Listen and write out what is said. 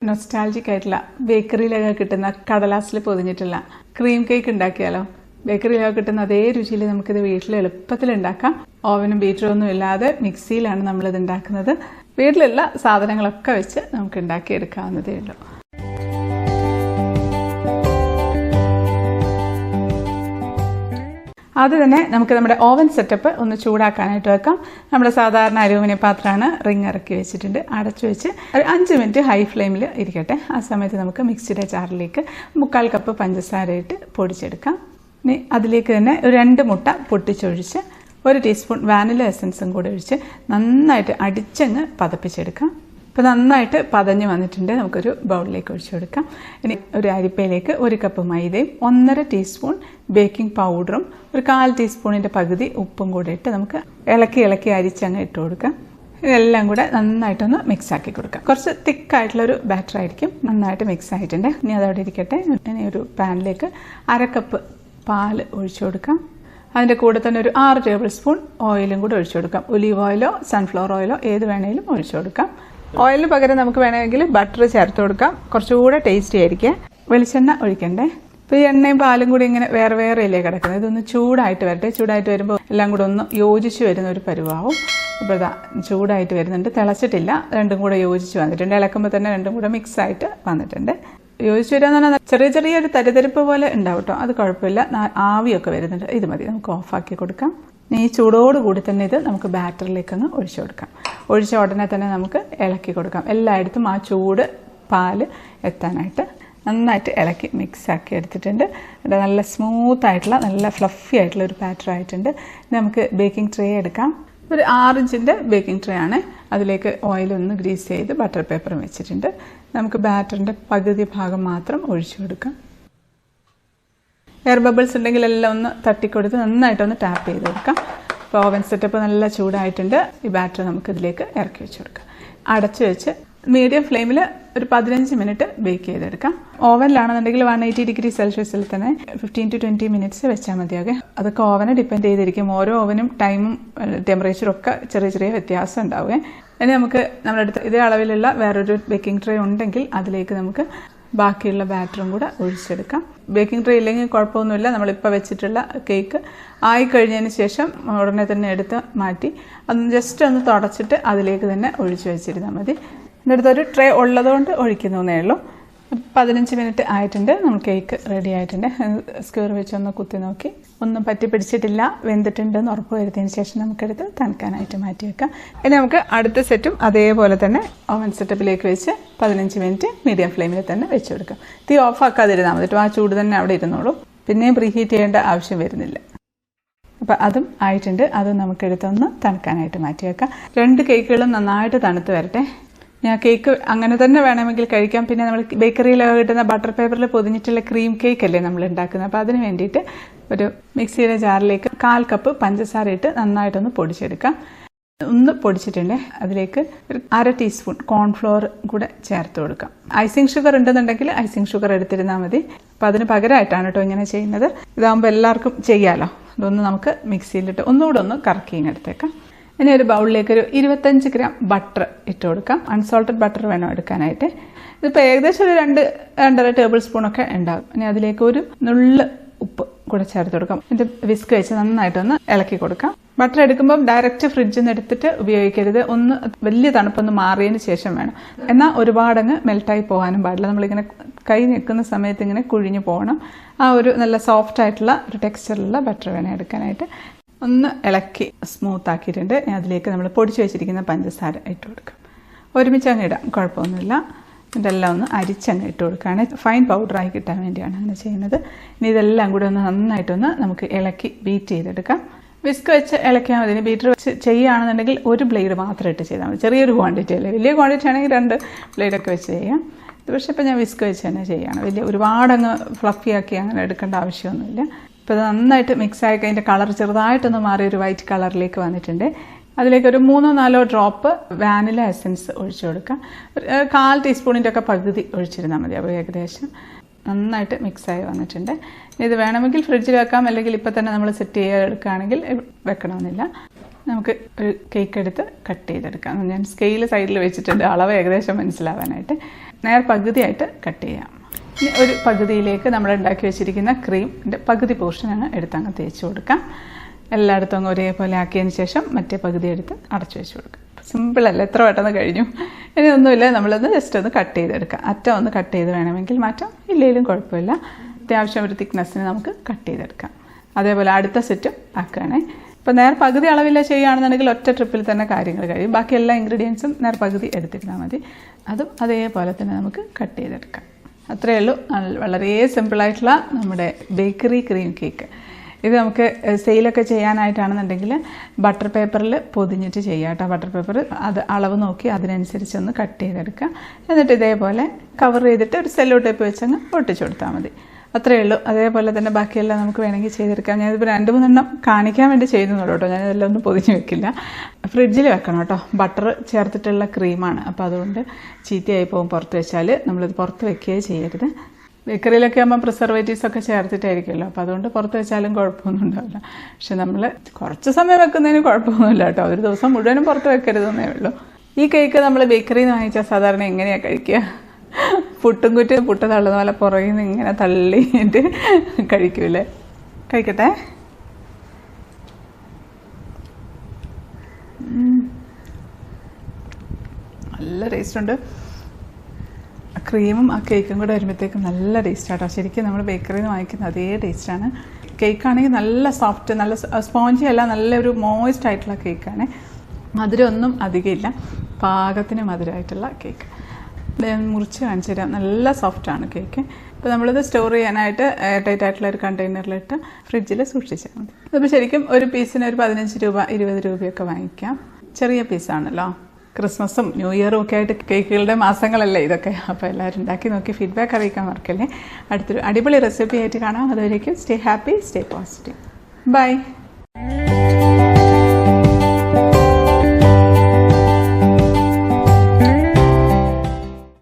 Nostalgic ആയിട്ടുള്ള ബേക്കറിയിലൊക്കെ കിട്ടുന്ന കടലാസിൽ പൊതിഞ്ഞിട്ടുള്ള ക്രീം കേക്ക് ഉണ്ടാക്കിയാലോ? ബേക്കറിയിലൊക്കെ കിട്ടുന്ന അതേ രുചിയിൽ നമുക്കിത് വീട്ടിൽ എളുപ്പത്തിൽ ഉണ്ടാക്കാം. ഓവനും ബീറ്ററും ഒന്നും ഇല്ലാതെ മിക്സിയിലാണ് നമ്മളിത് ഉണ്ടാക്കുന്നത്. വീട്ടിലുള്ള സാധനങ്ങളൊക്കെ വെച്ച് നമുക്ക് ഉണ്ടാക്കിയെടുക്കാവുന്നതേ ഉള്ളൂ. ആദ്യം തന്നെ നമുക്ക് നമ്മുടെ ഓവൻ സെറ്റപ്പ് ഒന്ന് ചൂടാക്കാനായിട്ട് വെക്കാം. നമ്മുടെ സാധാരണ അലൂമിനിയം പാത്രമാണ്, റിങ് ഇറക്കി വെച്ചിട്ടുണ്ട്. അടച്ചു വെച്ച് ഒരു 5 മിനിറ്റ് ഹൈ ഫ്ലെയിമിൽ ഇരിക്കട്ടെ. ആ സമയത്ത് നമുക്ക് മിക്സിയുടെ ജാറിലേക്ക് 1/4 കപ്പ് പഞ്ചസാര ഇട്ട് പൊടിച്ചെടുക്കാം. ഇനി അതിലേക്ക് തന്നെ ഒരു 2 മുട്ട പൊട്ടിച്ചൊഴിച്ച് 1 ടീസ്പൂൺ വാനില എസൻസും കൂടെ ഒഴിച്ച് നന്നായിട്ട് അടിച്ചങ്ങ് പതപ്പിച്ചെടുക്കാം. ഇപ്പോൾ നന്നായിട്ട് പതഞ്ഞ് വന്നിട്ടുണ്ട്. നമുക്കൊരു ബൗളിലേക്ക് ഒഴിച്ചു കൊടുക്കാം. ഇനി ഒരു അരിപ്പയിലേക്ക് 1 കപ്പ് മൈദയും 1.5 ടീസ്പൂൺ ബേക്കിംഗ് പൗഡറും 1/4 ടീസ്പൂണിൻ്റെ പകുതി ഉപ്പും കൂടെ ഇട്ട് നമുക്ക് ഇളക്കി അരിച്ചങ്ങ് ഇട്ട് കൊടുക്കാം. ഇതെല്ലാം കൂടെ നന്നായിട്ടൊന്ന് മിക്സ് ആക്കി കൊടുക്കാം. കുറച്ച് തിക്കായിട്ടുള്ളൊരു ബാറ്റർ ആയിരിക്കും. നന്നായിട്ട് മിക്സ് ആയിട്ടുണ്ട്. ഇനി അതവിടെ ഇരിക്കട്ടെ. ഇനി ഒരു പാനിലേക്ക് 1/2 കപ്പ് പാല് ഒഴിച്ചു കൊടുക്കാം. അതിൻ്റെ കൂടെ തന്നെ ഒരു 6 ടേബിൾ സ്പൂൺ ഓയിലും കൂടെ ഒഴിച്ചു കൊടുക്കാം. ഒലീവ് ഓയിലോ സൺഫ്ലവർ ഓയിലോ ഏത് വേണമെങ്കിലും ഒഴിച്ചു കൊടുക്കാം. ഓയിലിന് പകരം നമുക്ക് വേണമെങ്കിൽ ബട്ടർ ചേർത്ത് കൊടുക്കാം. കുറച്ചുകൂടെ ടേസ്റ്റി ആയിരിക്കും. വെളിച്ചെണ്ണ ഒഴിക്കണ്ടേ. ഇപ്പോൾ ഈ എണ്ണയും പാലും കൂടി ഇങ്ങനെ വേറെ വേറെ ഇല്ലേ കിടക്കുന്നത്. ഇതൊന്ന് ചൂടായിട്ട് വരട്ടെ. ചൂടായിട്ട് വരുമ്പോൾ എല്ലാം കൂടെ ഒന്ന് യോജിച്ച് വരുന്ന ഒരു പരുവാവും. ഇപ്പോൾ ഇതാ ചൂടായിട്ട് വരുന്നുണ്ട്. തിളച്ചിട്ടില്ല. രണ്ടും കൂടെ യോജിച്ച് വന്നിട്ടുണ്ട്. ഇളക്കുമ്പോൾ തന്നെ രണ്ടും കൂടെ മിക്സ് ആയിട്ട് വന്നിട്ടുണ്ട്. യോജിച്ച് വരിക എന്ന് പറഞ്ഞാൽ ചെറിയൊരു തരിതരിപ്പ് പോലെ ഉണ്ടാവും കേട്ടോ. അത് കുഴപ്പമില്ല. ആവിയൊക്കെ വരുന്നുണ്ട്. ഇത് മതി. നമുക്ക് ഓഫാക്കി കൊടുക്കാം. ഈ ചൂടോടുകൂടി തന്നെ ഇത് നമുക്ക് ബാറ്ററിലേക്കൊന്ന് ഒഴിച്ചു കൊടുക്കാം. ഒഴിച്ച ഉടനെ തന്നെ നമുക്ക് ഇളക്കി കൊടുക്കാം. എല്ലായിടത്തും ആ ചൂട് പാല് എത്താനായിട്ട് നന്നായിട്ട് ഇളക്കി മിക്സ് ആക്കി എടുത്തിട്ടുണ്ട്. നല്ല സ്മൂത്ത് ആയിട്ടുള്ള നല്ല ഫ്ലഫി ആയിട്ടുള്ള ഒരു ബാറ്റർ ആയിട്ടുണ്ട്. നമുക്ക് ബേക്കിംഗ് ട്രേ എടുക്കാം. ഒരു 6 ഇഞ്ചിൻ്റെ ബേക്കിംഗ് ട്രേ ആണ്. അതിലേക്ക് ഓയിലൊന്ന് ഗ്രീസ് ചെയ്ത് ബട്ടർ പേപ്പറും വെച്ചിട്ടുണ്ട്. നമുക്ക് ബാറ്ററിൻ്റെ പകുതി ഭാഗം മാത്രം ഒഴിച്ചു കൊടുക്കാം. എയർ ബബിൾസ് ഉണ്ടെങ്കിൽ എല്ലാം ഒന്ന് തട്ടിക്കൊടുത്ത് നന്നായിട്ടൊന്ന് ടാപ്പ് ചെയ്ത് കൊടുക്കാം. ഇപ്പോൾ ഓവൻ സെറ്റപ്പ് നല്ല ചൂടായിട്ടുണ്ട്. ഈ ബാറ്റർ നമുക്ക് ഇതിലേക്ക് ഇറക്കി വെച്ച് കൊടുക്കാം. അടച്ചു വെച്ച് മീഡിയം ഫ്ലെയിമിൽ ഒരു 15 മിനിറ്റ് ബേക്ക് ചെയ്തെടുക്കാം. ഓവനിലാണെന്നുണ്ടെങ്കിൽ 180 ഡിഗ്രി സെൽഷ്യസിൽ തന്നെ 15 to 20 മിനിറ്റ്സ് വെച്ചാൽ മതിയാകെ. അതൊക്കെ ഓവനെ ഡിപ്പെൻഡ് ചെയ്തിരിക്കും. ഓരോ ഓവനും ടൈമും ടെമ്പറേച്ചറും ഒക്കെ ചെറിയ വ്യത്യാസം ഉണ്ടാവുകയെ. ഇനി നമുക്ക് നമ്മുടെ അടുത്ത് ഇതേ അളവിലുള്ള വേറൊരു ബേക്കിംഗ് ട്രേ ഉണ്ടെങ്കിൽ അതിലേക്ക് നമുക്ക് ബാക്കിയുള്ള ബാറ്ററും കൂടെ ഒഴിച്ചെടുക്കാം. ബേക്കിംഗ് ട്രേ ഇല്ലെങ്കിൽ കുഴപ്പമൊന്നുമില്ല. നമ്മളിപ്പോൾ വെച്ചിട്ടുള്ള കേക്ക് ആയിക്കഴിഞ്ഞതിന് ശേഷം ഉടനെ തന്നെ എടുത്ത് മാറ്റി അതൊന്ന് ജസ്റ്റ് ഒന്ന് തുടച്ചിട്ട് അതിലേക്ക് തന്നെ ഒഴിച്ചു വെച്ചിരുന്നാൽ മതി. എൻ്റെ അടുത്തൊരു ട്രേ ഉള്ളതുകൊണ്ട് ഒഴിക്കുന്നേ ഉള്ളൂ. 15 മിനിറ്റ് ആയിട്ടുണ്ട്. നമ്മൾ കേക്ക് റെഡി ആയിട്ടുണ്ട്. സ്ക്വയർ വെച്ചൊന്ന് കുത്തി നോക്കി ഒന്നും പറ്റി പിടിച്ചിട്ടില്ല, വെന്തിട്ടുണ്ടെന്ന് ഉറപ്പ് വരുത്തിയതിന് ശേഷം നമുക്കെടുത്ത് തണുക്കാനായിട്ട് മാറ്റി വെക്കാം. ഇനി നമുക്ക് അടുത്ത സെറ്റും അതേപോലെ തന്നെ ഓവൻ സെറ്റപ്പിലേക്ക് വെച്ച് 15 മിനിറ്റ് മീഡിയം ഫ്ലെയിമിൽ തന്നെ വെച്ച് കൊടുക്കാം. തീ ഓഫാക്കാതിരുന്നാൽ മതി. ആ ചൂട് തന്നെ അവിടെ ഇരുന്നോളൂ. പിന്നെയും പ്രീഹീറ്റ് ചെയ്യേണ്ട ആവശ്യം വരുന്നില്ല. അപ്പം അതും ആയിട്ടുണ്ട്. അത് നമുക്കെടുത്തൊന്ന് തണുക്കാനായിട്ട് മാറ്റി വെക്കാം. 2 കേക്കുകളും നന്നായിട്ട് തണുത്ത് വരട്ടെ. ഞാൻ കേക്ക് അങ്ങനെ തന്നെ വേണമെങ്കിൽ കഴിക്കാം. പിന്നെ നമ്മൾ ബേക്കറിയിലൊക്കെ കിട്ടുന്ന ബട്ടർ പേപ്പറിൽ പൊതിഞ്ഞിട്ടുള്ള ക്രീം കേക്ക് അല്ലേ നമ്മൾ ഉണ്ടാക്കുന്നത്. അപ്പോൾ അതിന് വേണ്ടിയിട്ട് ഒരു മിക്സിയുടെ ജാറിലേക്ക് 1/4 കപ്പ് പഞ്ചസാര ഇട്ട് നന്നായിട്ടൊന്ന് പൊടിച്ചെടുക്കാം. ഒന്ന് പൊടിച്ചിട്ടുണ്ട്. അതിലേക്ക് ഒരു 1/2 ടീസ്പൂൺ കോൺഫ്ലോർ കൂടെ ചേർത്ത് കൊടുക്കാം. ഐസിങ് ഷുഗർ ഉണ്ടെന്നുണ്ടെങ്കിൽ ഐസിങ് ഷുഗർ എടുത്തിരുന്നാൽ മതി. അപ്പോൾ അതിന് പകരമായിട്ടാണ് കേട്ടോ ഇങ്ങനെ ചെയ്യുന്നത്. ഇതാകുമ്പോൾ എല്ലാവർക്കും ചെയ്യാമല്ലോ. അതൊന്ന് നമുക്ക് മിക്സിയിലിട്ട് ഒന്നുകൂടെ ഒന്ന് കറക്കിങ്ങെടുത്തേക്കാം. ഇനി ഒരു ബൗളിലേക്ക് ഒരു 25 ഗ്രാം ബട്ടർ ഇട്ട് കൊടുക്കാം. അൺസോൾട്ടഡ് ബട്ടർ വേണം എടുക്കാനായിട്ട്. ഇതിപ്പോൾ ഏകദേശം ഒരു 2-2.5 ടേബിൾ സ്പൂണൊക്കെ ഉണ്ടാകും. ഇനി അതിലേക്ക് ഒരു നുള്ള് ഉപ്പ് കൂടെ ചേർത്ത് കൊടുക്കാം. എന്നിട്ട് വിസ്ക് വെച്ച് നന്നായിട്ടൊന്ന് ഇളക്കി കൊടുക്കാം. ബട്ടർ എടുക്കുമ്പോൾ ഡയറക്റ്റ് ഫ്രിഡ്ജിൽ നിന്ന് എടുത്തിട്ട് ഉപയോഗിക്കരുത്. ഒന്ന് വലിയ തണുപ്പൊന്ന് മാറിയതിന് ശേഷം വേണം. എന്നാൽ ഒരുപാടങ്ങ് മെൽട്ടായി പോകാനും പാടില്ല. നമ്മളിങ്ങനെ കൈ നിൽക്കുന്ന സമയത്ത് ഇങ്ങനെ കുഴിഞ്ഞു പോകണം. ആ ഒരു നല്ല സോഫ്റ്റ് ആയിട്ടുള്ള ഒരു ടെക്സ്ചറിലുള്ള ബട്ടർ വേണം എടുക്കാനായിട്ട്. ഒന്ന് ഇളക്കി സ്മൂത്ത് ആക്കിയിട്ടുണ്ട്. അതിലേക്ക് നമ്മൾ പൊടിച്ച് വെച്ചിരിക്കുന്ന പഞ്ചസാര ഇട്ട് കൊടുക്കാം. ഒരുമിച്ച് അങ്ങ് ഇടാം, കുഴപ്പമൊന്നുമില്ല. ഇതെല്ലാം ഒന്ന് അരിച്ചങ്ങ് ഇട്ട് കൊടുക്കുകയാണ്. ഫൈൻ പൗഡറായി കിട്ടാൻ വേണ്ടിയാണ് അങ്ങനെ ചെയ്യുന്നത്. ഇനി ഇതെല്ലാം കൂടെ ഒന്ന് നന്നായിട്ടൊന്ന് നമുക്ക് ഇളക്കി ബീറ്റ് ചെയ്തെടുക്കാം. വിസ്ക് വെച്ച് ഇളക്കിയാൽ മതി. ബീറ്റർ വെച്ച് ചെയ്യുകയാണെന്നുണ്ടെങ്കിൽ ഒരു ബ്ലേഡ് മാത്രം ഇട്ട് ചെയ്താൽ മതി. ചെറിയൊരു ക്വാണ്ടിറ്റി അല്ലേ. വലിയ ക്വാണ്ടിറ്റി ആണെങ്കിൽ 2 ബ്ലേഡൊക്കെ വെച്ച് ചെയ്യാം. ഇത് പക്ഷേ ഇപ്പോൾ ഞാൻ വിസ്ക് വെച്ച് തന്നെ ചെയ്യുകയാണ്. ഒരുപാടങ്ങ് ഫ്ലഫി ആക്കി അങ്ങനെ എടുക്കേണ്ട ആവശ്യമൊന്നുമില്ല. ഇപ്പോൾ ഇത് നന്നായിട്ട് മിക്സായി അതിൻ്റെ കളർ ചെറുതായിട്ടൊന്ന് മാറി ഒരു വൈറ്റ് കളറിലേക്ക് വന്നിട്ടുണ്ട്. അതിലേക്ക് ഒരു 3-4 ഡ്രോപ്പ് വാനില എസൻസ് ഒഴിച്ചു കൊടുക്കാം. ഒരു 1/4 ടീസ്പൂണിൻ്റെ ഒക്കെ പകുതി ഒഴിച്ചിരുന്നാൽ മതി. അപ്പോൾ ഏകദേശം നന്നായിട്ട് മിക്സായി വന്നിട്ടുണ്ട്. ഇത് വേണമെങ്കിൽ ഫ്രിഡ്ജിൽ വെക്കാം, അല്ലെങ്കിൽ ഇപ്പോൾ തന്നെ നമ്മൾ സെറ്റ് ചെയ്തെടുക്കുകയാണെങ്കിൽ വെക്കണമെന്നില്ല. നമുക്ക് ഒരു കേക്ക് എടുത്ത് കട്ട് ചെയ്തെടുക്കാം. ഞാൻ സ്കെയിൽ സൈഡിൽ വെച്ചിട്ടുണ്ട്, അളവ് ഏകദേശം മനസ്സിലാവാനായിട്ട്. നേർപകുതിയായിട്ട് കട്ട് ചെയ്യാം. ഇനി ഒരു പകുതിയിലേക്ക് നമ്മൾ ഉണ്ടാക്കി വെച്ചിരിക്കുന്ന ക്രീമിൻ്റെ പകുതി പോർഷൻ അങ്ങ് എടുത്തങ്ങ് തേച്ച് കൊടുക്കാം. എല്ലായിടത്തും അങ്ങ് ഒരേപോലെ ആക്കിയതിന് ശേഷം മറ്റേ പകുതി എടുത്ത് അടച്ചു വെച്ച് കൊടുക്കാം. സിമ്പിളല്ല, എത്ര പെട്ടെന്ന് കഴിഞ്ഞു. ഇനി ഒന്നുമില്ല, നമ്മളൊന്ന് ജസ്റ്റ് ഒന്ന് കട്ട് ചെയ്തെടുക്കാം. അറ്റം ഒന്ന് കട്ട് ചെയ്ത് വേണമെങ്കിൽ മാറ്റാം, ഇല്ലെങ്കിലും കുഴപ്പമില്ല. അത്യാവശ്യം ഒരു തിക്നെസ്സിന് നമുക്ക് കട്ട് ചെയ്തെടുക്കാം. അതേപോലെ അടുത്ത സെറ്റും ആക്കുകയാണേ. ഇപ്പോൾ പകുതി അളവില്ല ചെയ്യുകയാണെന്നുണ്ടെങ്കിൽ ഒറ്റ ട്രിപ്പിൽ തന്നെ കാര്യങ്ങൾ കഴിയും. ബാക്കി എല്ലാ ഇൻഗ്രീഡിയൻസും പകുതി എടുത്തിരുന്നാൽ മതി. അതും അതേപോലെ തന്നെ നമുക്ക് കട്ട് ചെയ്തെടുക്കാം. അത്രയേ ഉള്ളൂ. വളരെ സിമ്പിളായിട്ടുള്ള നമ്മുടെ ബേക്കറി ക്രീം കേക്ക്. ഇത് നമുക്ക് സെയിലൊക്കെ ചെയ്യാനായിട്ടാണെന്നുണ്ടെങ്കിൽ ബട്ടർ പേപ്പറിൽ പൊതിഞ്ഞിട്ട് ചെയ്യാം കേട്ടോ. ബട്ടർ പേപ്പർ അത് അളവ് നോക്കി അതിനനുസരിച്ചൊന്ന് കട്ട് ചെയ്തെടുക്കുക. എന്നിട്ട് ഇതേപോലെ കവർ ചെയ്തിട്ട് ഒരു സെല്ലോ ടേപ്പ് വെച്ചങ്ങ് ഒട്ടിച്ചു കൊടുത്താൽ മതി. അത്രയേ ഉള്ളൂ. അതേപോലെ തന്നെ ബാക്കിയെല്ലാം നമുക്ക് വേണമെങ്കിൽ ചെയ്തെടുക്കാം. ഞാനിപ്പോൾ 2-3 എണ്ണം കാണിക്കാൻ വേണ്ടി ചെയ്യുന്നുള്ളൂ കേട്ടോ. ഞാനിതെല്ലാം ഒന്നും പൊതിഞ്ഞ് വെക്കില്ല. ഫ്രിഡ്ജിൽ വെക്കണം കേട്ടോ. ബട്ടർ ചേർത്തിട്ടുള്ള ക്രീമാണ്, അപ്പോൾ അതുകൊണ്ട് ചീത്തയായി പോകും പുറത്ത് വെച്ചാൽ. നമ്മളിത് പുറത്ത് വെക്കുകയേ ചെയ്യരുത്. ബേക്കറിയിലൊക്കെ ആകുമ്പോൾ പ്രിസർവേറ്റീവ്സ് ഒക്കെ ചേർത്തിട്ടായിരിക്കുമല്ലോ, അപ്പോൾ അതുകൊണ്ട് പുറത്ത് വെച്ചാലും കുഴപ്പമൊന്നും ഉണ്ടാവില്ല. പക്ഷെ നമ്മൾ കുറച്ച് സമയം വെക്കുന്നതിന് കുഴപ്പമൊന്നുമില്ല കേട്ടോ. ഒരു ദിവസം മുഴുവനും പുറത്ത് വെക്കരുതെന്നേ ഉള്ളൂ. ഈ കേക്ക് നമ്മൾ ബേക്കറിയിൽ നിന്ന് വാങ്ങിച്ചാൽ സാധാരണ എങ്ങനെയാണ് കഴിക്കുക? പുട്ടും കുറ്റി പുട്ട് തള്ളുന്ന പോലെ പുറകിൽ നിന്ന് ഇങ്ങനെ തള്ളിയിട്ട് കഴിക്കൂലേ? കഴിക്കട്ടെ. നല്ല ടേസ്റ്റുണ്ട്. ക്രീമും ആ കേക്കും കൂടെ വരുമ്പോഴത്തേക്കും നല്ല ടേസ്റ്റാട്ടോ. ശരിക്കും നമ്മൾ ബേക്കറിയിൽ നിന്ന് വാങ്ങിക്കുന്ന അതേ ടേസ്റ്റാണ്. കേക്കാണെങ്കിൽ നല്ല സോഫ്റ്റ്, നല്ല സ്പോഞ്ചി അല്ല, നല്ലൊരു മോയിസ്റ്റ് ആയിട്ടുള്ള കേക്കാണ്. മധുരമൊന്നും അധികമില്ല, പാകത്തിന് മധുരമായിട്ടുള്ള കേക്ക്. മുറിച്ച് കാണിച്ചു തരാം. നല്ല സോഫ്റ്റാണ് കേക്ക്. അപ്പോൾ നമ്മളിത് സ്റ്റോർ ചെയ്യാനായിട്ട് എയർ ടൈറ്റ് ആയിട്ടുള്ള ഒരു കണ്ടെയ്നറിലിട്ട് ഫ്രിഡ്ജിൽ സൂക്ഷിച്ചാൽ മതി. അപ്പോൾ ശരിക്കും ഒരു പീസിന് ഒരു 15 രൂപ 20 രൂപയൊക്കെ വാങ്ങിക്കാം. ചെറിയ പീസാണല്ലോ. ക്രിസ്മസും ന്യൂ ഇയറും ഒക്കെ ആയിട്ട് കേക്കുകളുടെ മാസങ്ങളല്ലേ ഇതൊക്കെ. അപ്പോൾ എല്ലാവരും ഉണ്ടാക്കി നോക്കി ഫീഡ്ബാക്ക് അറിയിക്കാൻ മറക്കല്ലേ. അടുത്തൊരു അടിപൊളി റെസിപ്പി ആയിട്ട് കാണാം. അതുവരേക്കും stay happy, stay positive. By.